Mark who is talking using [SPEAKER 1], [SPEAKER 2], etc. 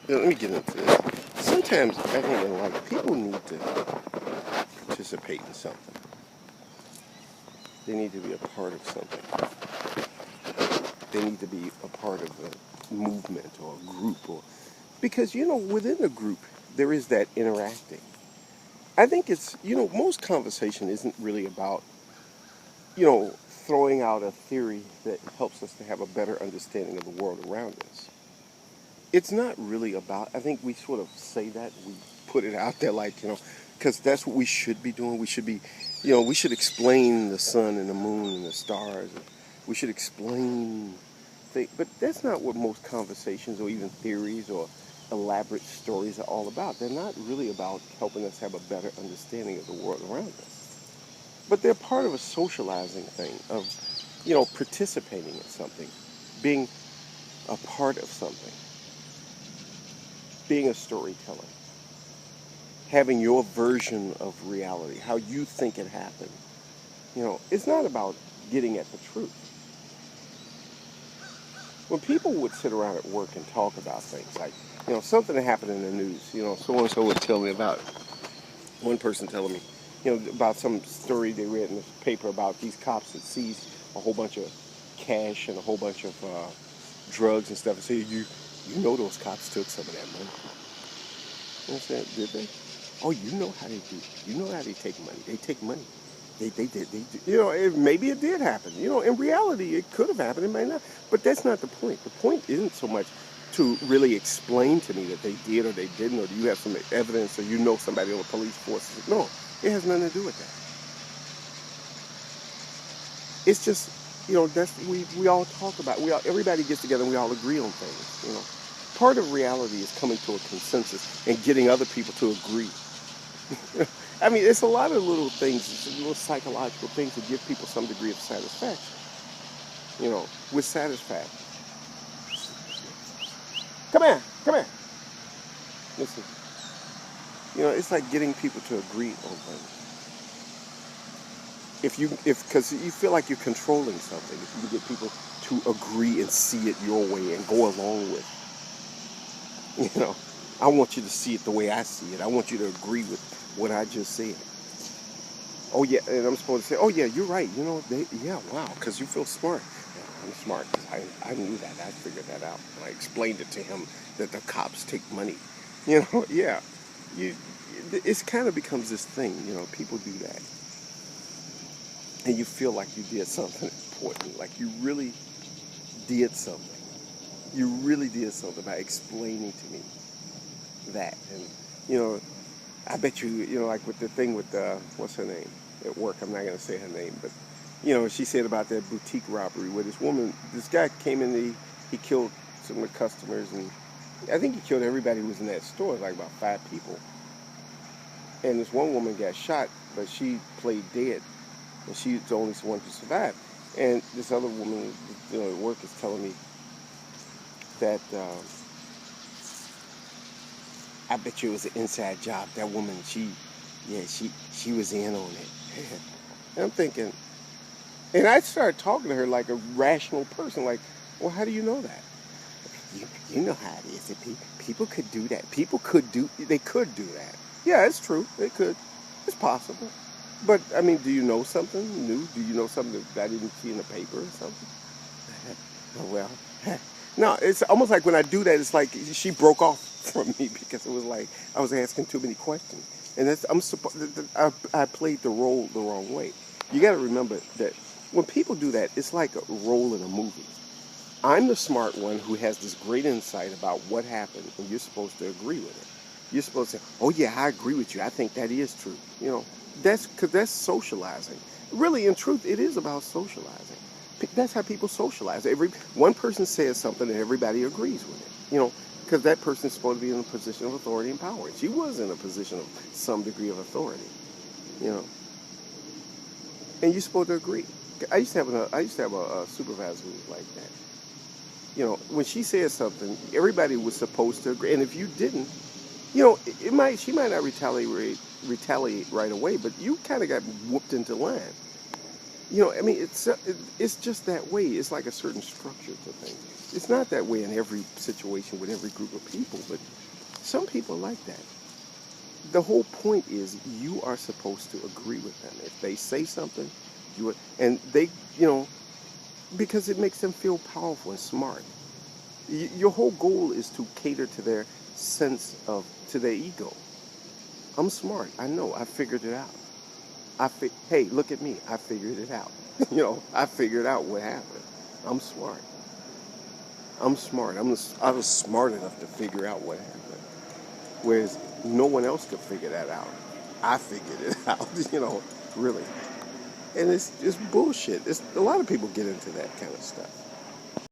[SPEAKER 1] let me get into this. Sometimes I think in life people need to participate in something. They need to be a part of something. They need to be a part of a movement or a group, or because within a group there is that interacting. I think it's most conversation isn't really about throwing out a theory that helps us to have a better understanding of the world around us. It's not really about, I think we sort of say that, we put it out there like, because that's what we should be doing. We should be, we should explain the sun and the moon and the stars. We should explain things, but that's not what most conversations or even theories or elaborate stories are all about. They're not really about helping us have a better understanding of the world around us. But they're part of a socializing thing of, participating in something, being a part of something, being a storyteller, having your version of reality, how you think it happened. It's not about getting at the truth. When people would sit around at work and talk about things, like, something that happened in the news, so-and-so would tell me about, one person telling me, about some story they read in the paper about these cops that seized a whole bunch of cash and a whole bunch of drugs and stuff, and say, those cops took some of that money. And I said, did they? Oh, you know how they do. You know how they take money. They take money. They did. Maybe it did happen. In reality, it could have happened. It may not. But that's not the point. The point isn't so much to really explain to me that they did or they didn't, or do you have some evidence, or somebody on the police force. No, it has nothing to do with that. It's just, that's we all talk about. Everybody gets together and we all agree on things. Part of reality is coming to a consensus and getting other people to agree. I mean, it's a lot of little things, little psychological things that give people some degree of satisfaction. With satisfaction. Come here, come here. Listen, it's like getting people to agree on things. Because you feel like you're controlling something, if you can get people to agree and see it your way and go along with it. I want you to see it the way I see it. I want you to agree with what I just said. Oh yeah, and I'm supposed to say, oh yeah, you're right. Wow, because you feel smart. Yeah, I'm smart because I knew that. I figured that out. And I explained it to him that the cops take money. Yeah. It's kind of becomes this thing. People do that, and you feel like you did something important, like you really did something. You really did something by explaining to me that, and I bet you, like with the thing with what's her name at work. I'm not gonna say her name, but she said about that boutique robbery where this guy came in, he killed some of the customers, and I think he killed everybody who was in that store, like about 5 people. And this one woman got shot, but she played dead, and she's the only one who survived. And this other woman, at work, is telling me that. I bet you it was an inside job. That woman, she was in on it. And I'm thinking, and I started talking to her like a rational person, like, well, how do you know that? You know how it is. People could do that. They could do that. Yeah, it's true. They could. It's possible. But, I mean, do you know something new? Do you know something that I didn't see in the paper or something? Oh, well, no, it's almost like when I do that, it's like she broke off from me because it was like I was asking too many questions, and I played the role the wrong way. You got to remember that when people do that, it's like a role in a movie. I'm the smart one who has this great insight about what happened, and you're supposed to agree with it. You're supposed to say, "Oh yeah, I agree with you. I think that is true." That's because that's socializing. Really, in truth, it is about socializing. That's how people socialize. One person says something and everybody agrees with it. Because that person's supposed to be in a position of authority and power. She was in a position of some degree of authority. You know, and you're supposed to agree. I used to have a supervisor who was like that. When she said something, everybody was supposed to agree, and if you didn't, she might not retaliate right away, but you kind of got whooped into line. I mean, it's just that way. It's like a certain structure to things. It's not that way in every situation with every group of people, but some people like that. The whole point is you are supposed to agree with them. If they say something, and they, you know, because it makes them feel powerful and smart. Your whole goal is to cater to their to their ego. I'm smart. I know. I figured it out. Hey, look at me. I figured it out. I figured out what happened. I'm smart. I'm smart. I was smart enough to figure out what happened. Whereas no one else could figure that out. I figured it out, really. And it's bullshit. A lot of people get into that kind of stuff.